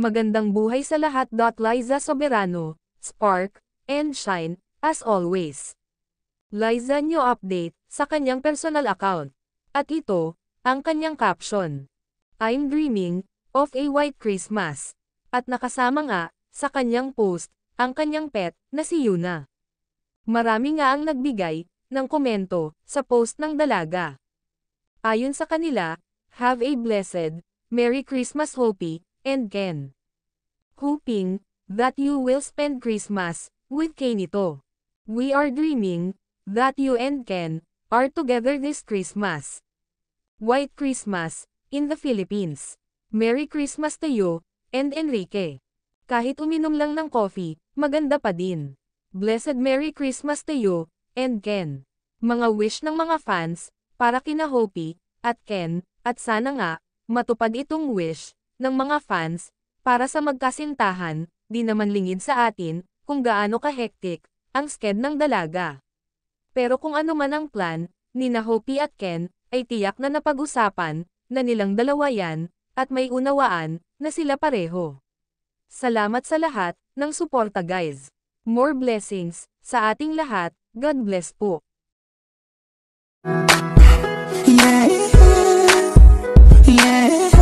Magandang buhay sa lahat. Liza Soberano, spark, and shine, as always. Liza new update, sa kanyang personal account. At ito, ang kanyang caption. I'm dreaming, of a white Christmas. At nakasama nga, sa kanyang post, ang kanyang pet, na si Yuna. Marami nga ang nagbigay, ng komento, sa post ng dalaga. Ayon sa kanila, have a blessed, Merry Christmas Hopi, and Ken. Hoping, that you will spend Christmas, with Kenito. We are dreaming, that you and Ken, are together this Christmas. White Christmas, in the Philippines. Merry Christmas to you, and Enrique. Kahit uminom lang ng coffee, maganda pa din. Blessed Merry Christmas to you, and Ken. Mga wish ng mga fans, para kina Hopi, at Ken, at sana nga, matupad itong wish, ng mga fans, para sa magkasintahan, di naman lingid sa atin, kung gaano ka-hectic, ang sked ng dalaga. Pero kung ano man ang plan, ni na Hopi at Ken, ay tiyak na napag-usapan, na nilang dalawa yan, at may unawaan, na sila pareho. Salamat sa lahat, ng suporta guys. More blessings, sa ating lahat, God bless po. Yeah, yeah.